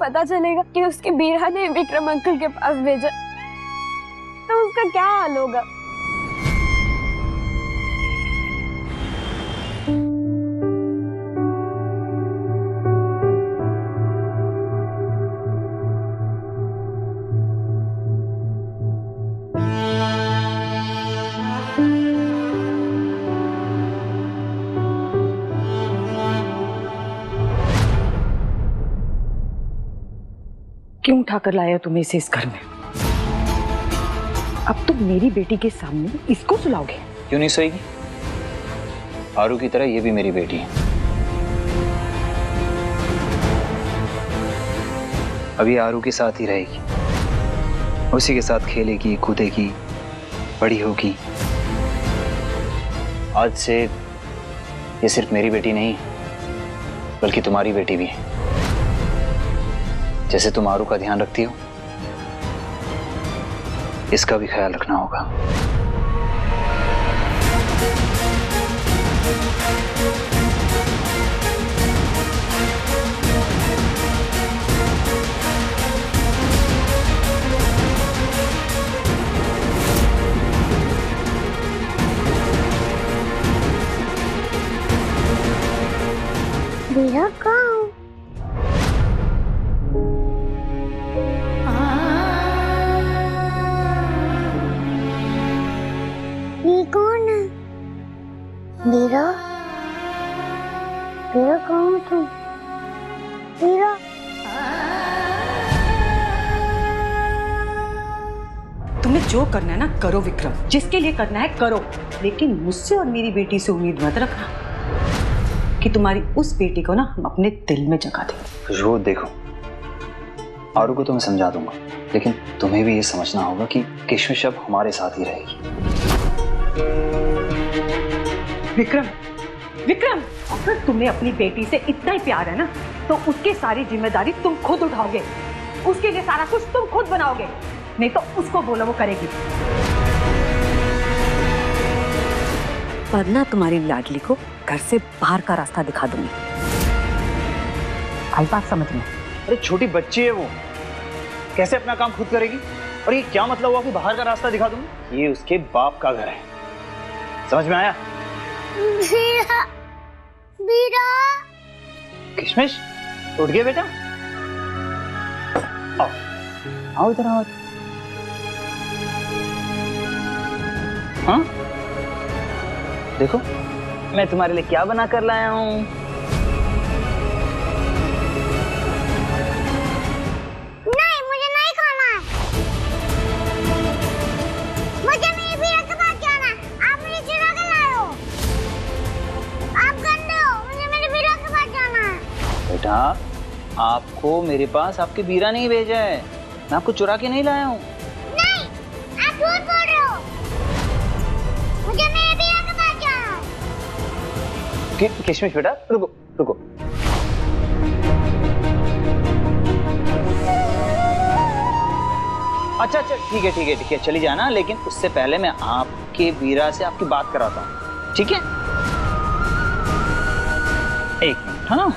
पता चलेगा कि उसकी बीरा ने विक्रम अंकल के पास भेजा तो उसका क्या हाल होगा? क्यों उठाकर लाया तुम्हें इसे इस घर में? अब तुम मेरी बेटी के सामने इसको सुलाओगे? क्यों नहीं सोएगी? आरू की तरह ये भी मेरी बेटी है। अभी आरू के साथ ही रहेगी, उसी के साथ खेलेगी, कूदेगी, बड़ी होगी। आज से ये सिर्फ मेरी बेटी नहीं बल्कि तुम्हारी बेटी भी है। जैसे तुम आरू का ध्यान रखती हो, इसका भी ख्याल रखना होगा। बीरा कहाँ? ये कौन है? बीरा? बीरा कहाँ हो तुम? बीरा? तुम्हें जो करना है ना करो विक्रम, जिसके लिए करना है करो, लेकिन मुझसे और मेरी बेटी से उम्मीद मत रखना कि तुम्हारी उस बेटी को ना हम अपने दिल में जगा देंगे। खुशबू देखो, आरू को तो मैं समझा दूंगा, लेकिन तुम्हें भी ये समझना होगा कि किशमिश अब हमारे साथ ही रहेगी। विक्रम, विक्रम, अगर तुम्हें अपनी बेटी से इतना ही प्यार है ना तो उसकी सारी जिम्मेदारी तुम खुद उठाओगे, उसके लिए सारा कुछ तुम खुद बनाओगे, नहीं तो उसको बोलो वो करेगी। वरना तुम्हारी लाडली को घर से बाहर का रास्ता दिखा दूंगी। आई बात समझ में? अरे छोटी बच्ची है वो, कैसे अपना काम खुद करेगी? और ये क्या मतलब हुआ कि बाहर का रास्ता दिखा दूंगी? ये उसके बाप का घर है, समझ में आया? बीरा, बीरा। किशमिश उठ गए बेटा? आओ आओ इधर आओ। हाँ देखो मैं तुम्हारे लिए क्या बना कर लाया हूँ। नहीं, मुझे नहीं खाना है। मुझे मेरी बीरा के पास जाना है। आप मुझे चुरा के लाए हो। आप गंदे हो। मुझे मेरी बीरा के पास जाना है। बेटा आपको मेरे पास आपके बीरा नहीं भेजा है, मैं आपको चुरा के नहीं लाया हूँ। नहीं, आप झूठ बोल रहे हो। मुझे मेरी बीरा के पास जाना है। किशमिश बेटा रुको रुको। अच्छा अच्छा ठीक है ठीक है ठीक है, चली जाना, लेकिन उससे पहले मैं आपके बीरा से आपकी बात कराता हूँ, ठीक है? एक मिनट। हाँ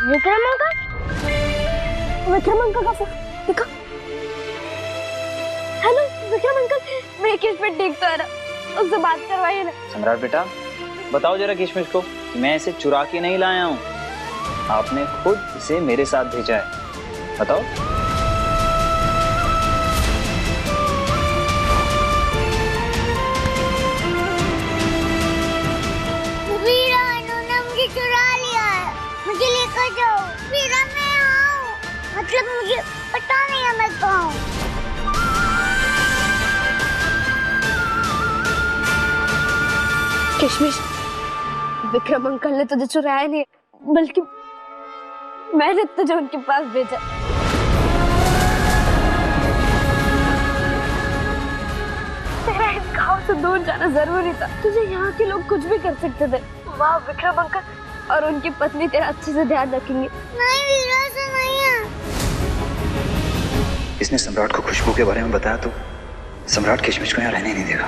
विक्रम अंकल, विक्रम अंकल का फोन देखो। हेलो विक्रम अंकल, मेरी किस्मत ठीक तो है ना? उससे बात करवाइए ना। सम्राट बेटा बताओ जरा किशमिश को, मैं इसे चुरा के नहीं लाया हूँ, आपने खुद इसे मेरे साथ भेजा है, बताओ। वीरा, इन्होंने मुझे चुरा लिया है, मुझे लेकर जाओ। वीरा मैं आऊँ, मतलब मुझे पता नहीं है मैं कहाँ हूँ। किशमिश, विक्रम अंकल ने तुझे चुराया नहीं, बल्कि मैंने तुझे उनके पास भेजा। तेरा इस गांव से दूर जाना जरूरी था। तुझे यहाँ के लोग कुछ भी कर सकते थे। वाह, विक्रम अंकल और उनकी पत्नी तेरा अच्छे से ध्यान रखेंगे। नहीं वीरा, ऐसा नहीं है। इसने सम्राट को खुशबू के बारे में बताया तो सम्राट किशमिश को यहाँ रहने नहीं देगा।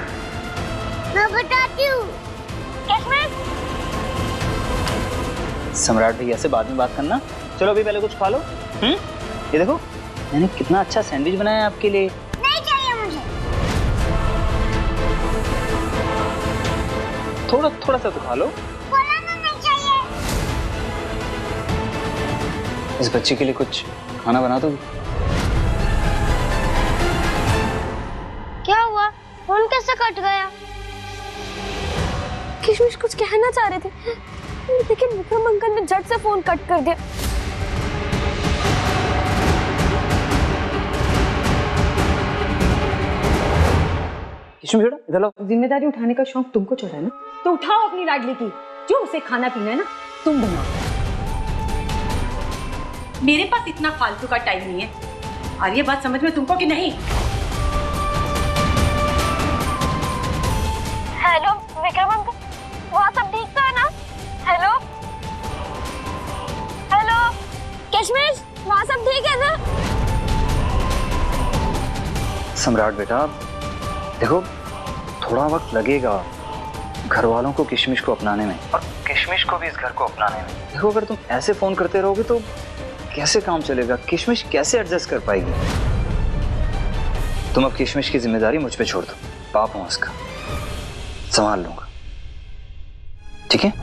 मैं बताती हूँ। किशमिश, सम्राट भैया से बाद में बात करना। चलो अभी पहले कुछ खा लो। ये देखो मैंने कितना अच्छा सैंडविच बनाया है आपके लिए। नहीं चाहिए मुझे। थोड़ा थोड़ा सा तो खा लो। बोला ना नहीं चाहिए। इस बच्चे के लिए कुछ खाना बना दो। क्या हुआ? फोन कैसे कट गया? किशमिश कुछ कहना चाह रहे थे, लेकिन विक्रम अंकल ने झट से फोन कट कर दिया। किशमिश बेटा इधर लाओ। जिम्मेदारी उठाने का शौक तुमको चढ़ा है ना, तो उठाओ अपनी लाडली की। जो उसे खाना पीना है ना, तुम बनाओ। मेरे पास इतना फालतू का टाइम नहीं है। और ये बात समझ में तुमको कि नहीं? हेलो विक्रम अंकल, वहाँ सब ठीक तो है ना? हेलो हेलो किशमिश, वहाँ सब ठीक है ना? सम्राट बेटा देखो, थोड़ा वक्त लगेगा घर वालों को किशमिश को अपनाने में और किशमिश को भी इस घर को अपनाने में। देखो अगर तुम ऐसे फोन करते रहोगे तो कैसे काम चलेगा? किशमिश कैसे एडजस्ट कर पाएगी? तुम अब किशमिश की जिम्मेदारी मुझ पे छोड़ दो। पाप हूं उसका, संभाल लूंगा, ठीक है?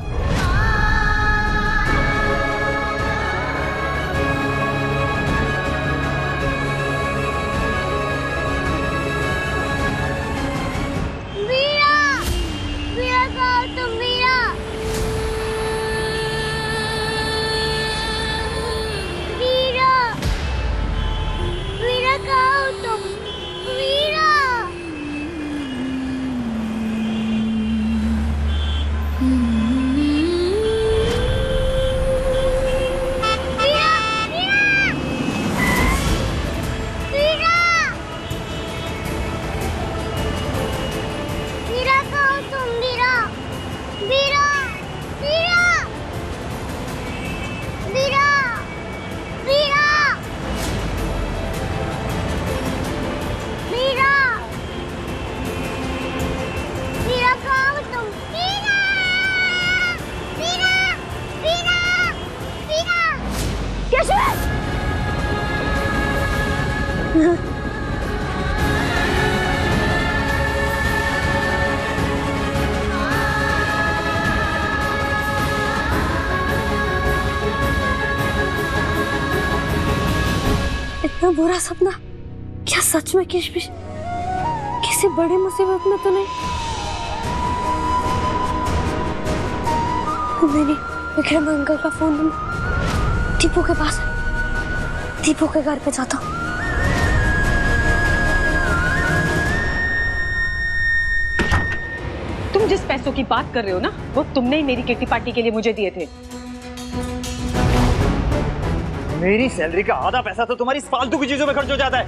इतना बुरा सपना, क्या सच में किशमिश किसी बड़ी मुसीबत में तो नहीं? नहीं, विक्रम अंकल का फोन दीपू के पास है। दीपू के घर पे जाता हूँ। तुम जिस पैसों की बात कर रहे हो ना, वो तुमने ही मेरी किट्टी पार्टी के लिए मुझे दिए थे। मेरी सैलरी का आधा पैसा तो तुम्हारी फालतू की चीजों में खर्च हो जाता है।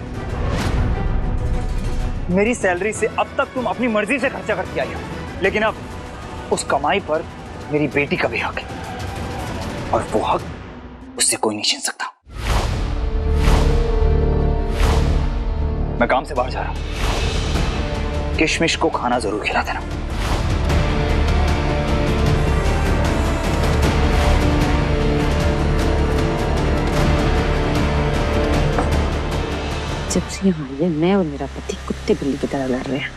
मेरी सैलरी से अब तक तुम अपनी मर्जी से खर्चा करती आई हो, लेकिन अब उस कमाई पर मेरी बेटी का भी हक है और वो हक उससे कोई नहीं छीन सकता। मैं काम से बाहर जा रहा हूं, किशमिश को खाना जरूर खिला देना। जब से यहाँ आई है, मैं और मेरा पति कुत्ते बिल्ली की तरह लड़ रहे हैं।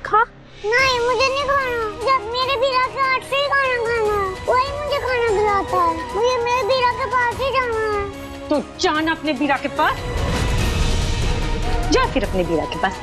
खा? नहीं, मुझे नहीं खाना। जब मेरे बीरा के हाथ से ही खाना खाना है, वही मुझे खाना खिलाता है। मुझे मेरे बीरा के पास ही जाना है। तो जाना अपने बीरा के पास, जा फिर अपने बीरा के पास।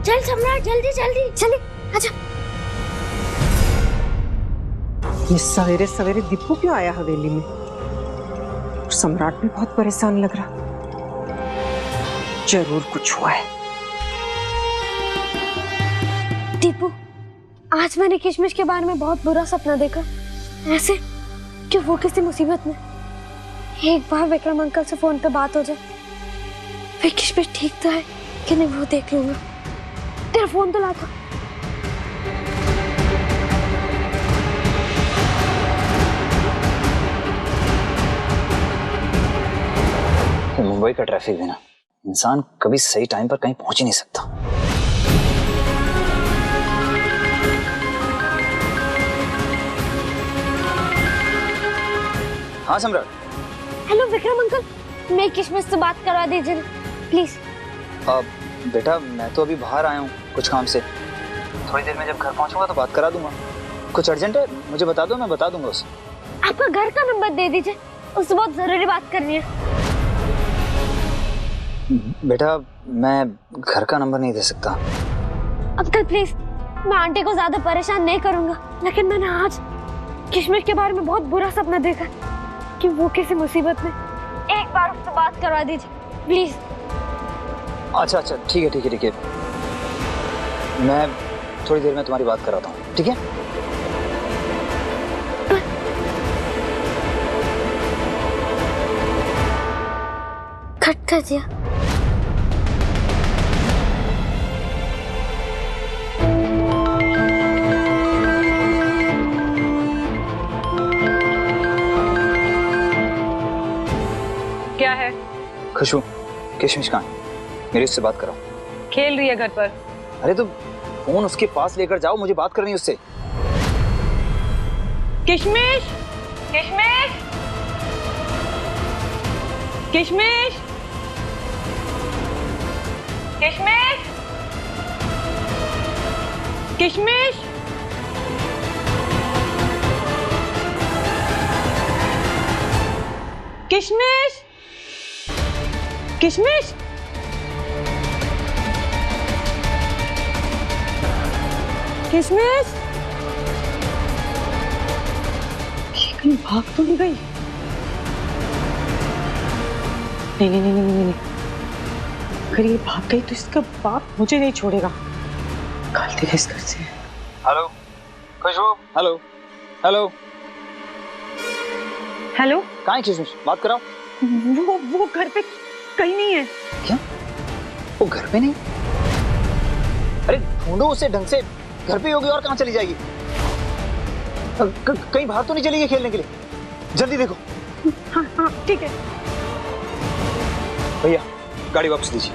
चल सम्राट, जल्दी जल्दी चले, आजा। ये सवेरे सवेरे दीपू क्यों आया हवेली में? और सम्राट भी बहुत परेशान लग रहा। जरूर कुछ हुआ है। दीपू, आज मैंने किशमिश के बारे में बहुत बुरा सपना देखा। ऐसे कि वो किसी मुसीबत में। एक बार विक्रम अंकल से फोन पे बात हो जाए, फिर किशमिश ठीक तो है कि नहीं वो देख लूंगा। तेरा फोन तो लाता। मुंबई का ट्रैफिक भी ना, इंसान कभी सही टाइम पर कहीं पहुंच ही नहीं सकता। हाँ सम्राट। हेलो विक्रम अंकल, मैं किशमिश से बात करवा दीजिए ना प्लीज। बेटा मैं तो अभी बाहर आया हूँ कुछ काम से, थोड़ी देर में जब घर पहुंचूंगा तो बात करा दूंगा। कुछ अर्जेंट है मुझे बता दो, मैं बता दूंगा उसे। आपका घर का नंबर दे दीजिए, उससे बहुत जरूरी बात करनी है। बेटा मैं घर का नंबर नहीं दे सकता। अंकल प्लीज, मैं आंटी को ज्यादा परेशान नहीं करूंगा, लेकिन मैंने आज किशमिश के बारे में बहुत बुरा सपना देखा कि वो किसी मुसीबत में। एक बार उससे बात करवा दीजिए प्लीज। अच्छा ठीक है ठीक है ठीक है, मैं थोड़ी देर में तुम्हारी बात कराता हूँ, ठीक है? कट कर दिया। क्या है? खुशबू, किशमिश कहाँ है? मेरी उससे बात कराओ। खेल रही है घर पर। अरे तो फोन उसके पास लेकर जाओ, मुझे बात करनी है उससे। किशमिश, किशमिश, किशमिश, किशमिश, किशमिश, किशमिश, किशमिश, किशमिश, कहीं भाग तो नहीं गई? नहीं, अगर ये भाग गई तो इसका बाप मुझे नहीं छोड़ेगा। निकाल देगा इस घर से। हेलो खुशबू, हेलो हेलो हेलो, कहाँ है किशमिश? बात कराओ। वो घर पे कहीं नहीं है। क्या वो घर पे नहीं? अरे ढूंढो उसे ढंग से, घर पे होगी और कहाँ चली जाएगी? कहीं बाहर तो नहीं चली गई खेलने के लिए? जल्दी देखो। हाँ ठीक है। भैया गाड़ी वापस दीजिए।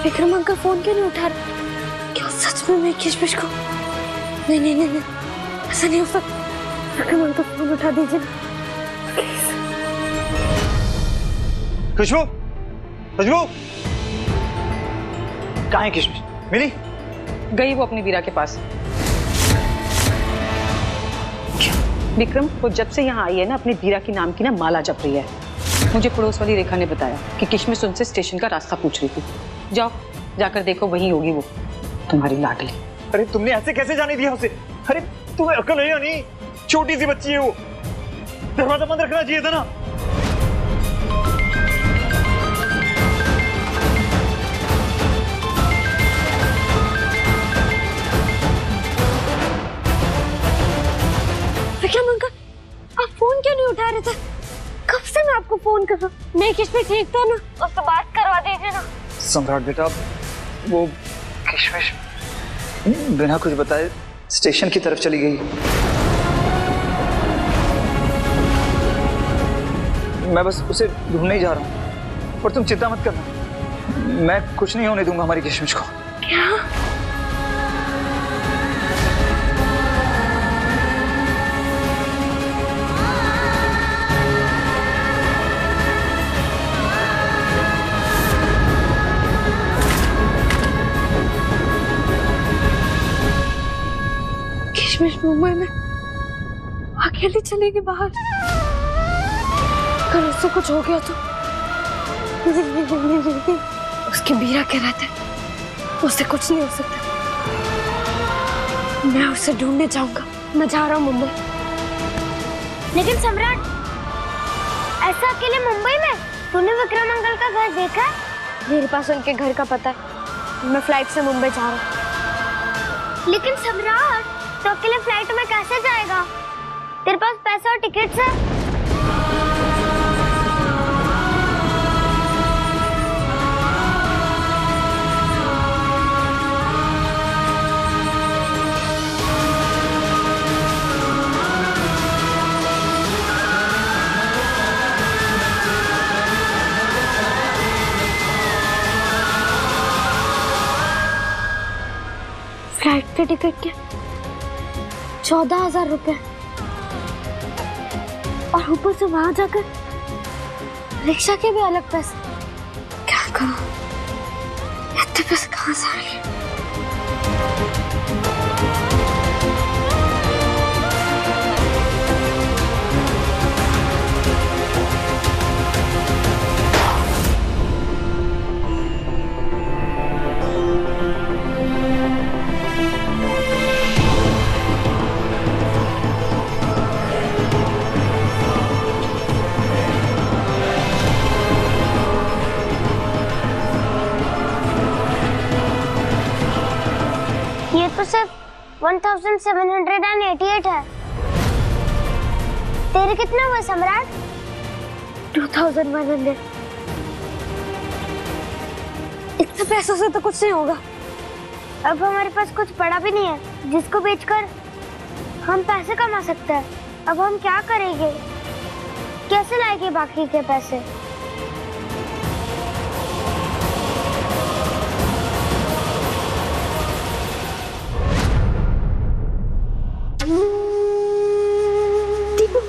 विक्रम अंकल फोन क्यों नहीं उठा रहे? क्या सच में मैं किशमिश को? नहीं, ऐसा नहीं हो सकता। विक्रम अंकल फोन उठा दीजिए प्लीज। खुशबू, खुशबू, कहाँ है किशमिश? मिली? गई वो अपनी वीरा के पास। विक्रम वो जब से यहाँ आई है ना, अपनी वीरा की नाम की ना माला जप रही है। मुझे पड़ोस वाली रेखा ने बताया कि किशमिश उनसे स्टेशन का रास्ता पूछ रही थी। जाओ जाकर देखो, वहीं होगी वो तुम्हारी लाडली। अरे तुमने ऐसे कैसे जाने दिया उसे? अरे तुम्हें अकल है या नहीं? छोटी सी बच्ची है वो, दरवाजा बंद रखना चाहिए था ना। विक्रम अंकल, आप फोन क्यों नहीं उठा रहे थे? कब से मैं आपको फोन कर रहा हूँ। मैं किशमिश ठीक था ना, उससे बात करवा दीजिए ना। सम्राट बेटा, वो किशमिश बिना कुछ बताए स्टेशन की तरफ चली गई। मैं बस उसे ढूंढने ही जा रहा हूँ, और तुम चिंता मत करना, मैं कुछ नहीं होने दूंगा हमारी किशमिश को। क्या? किशमिश मुंबई में अकेली चलेगी बाहर? अगर उससे कुछ हो गया तो उसके बीरा के रहते उससे कुछ नहीं हो सकता। मैं उसे ढूंढने जाऊंगा। मैं जा रहा हूँ मुंबई। लेकिन सम्राट, ऐसा अकेले मुंबई में? तूने विक्रम अंकल का घर देखा है? मेरे पास उनके घर का पता है। मैं फ्लाइट से मुंबई जा रहा हूँ। लेकिन सम्राट, तो अकेले फ्लाइट में कैसे जाएगा? तेरे पास पैसा और टिकट्स है? फ्लाइट के टिकट के 14,000 रुपए और ऊपर से वहां जाकर रिक्शा के भी अलग पैसे। क्या करूं? इतने पैसे कहां से आएंगे? ये तो सिर्फ 1788 है। तेरे कितने हुए सम्राट? 2100। इतने पैसों से तो कुछ नहीं होगा। अब हमारे पास कुछ पड़ा भी नहीं है जिसको बेचकर हम पैसे कमा सकते हैं। अब हम क्या करेंगे? कैसे लाएंगे बाकी के पैसे? दीपू,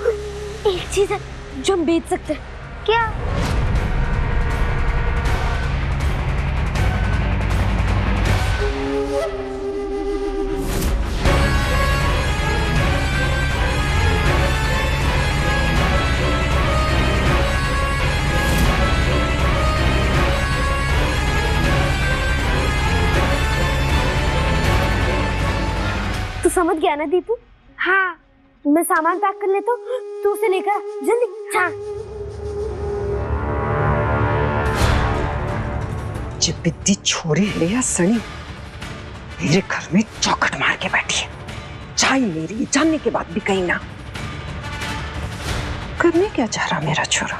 एक चीज है जो हम बेच सकते हैं। क्या? तू समझ गया ना दीपू? हाँ। मैं सामान पैक कर लेता हूँ, तू उसे लेकर आ, जल्दी। हाँ। जे बिद्दी छोरी है या सनी मेरे घर में चौखट मार के बैठी है। चाय मेरी जानने के बाद भी कहीं ना। करने क्या चाह रहा मेरा छोरा?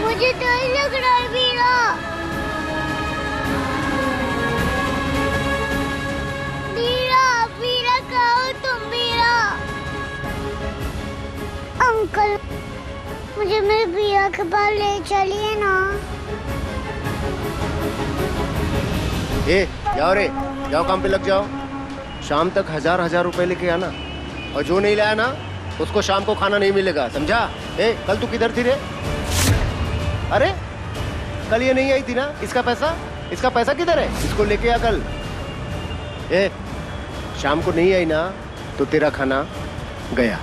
मुझे डर लग रहा है वीरा। वीरा, वीरा कहाँ हो तुम वीरा? अंकल, मुझे मेरे वीरा के पास ले चलिए ना। जाओ रे, जाओ काम पे लग जाओ। शाम तक 1000 रुपए लेके आना, और जो नहीं लाया ना उसको शाम को खाना नहीं मिलेगा, समझा? कल तू किधर थी रे? अरे कल ये नहीं आई थी ना? इसका पैसा किधर है? इसको लेके आ कल। शाम को नहीं आई ना तो तेरा खाना गया।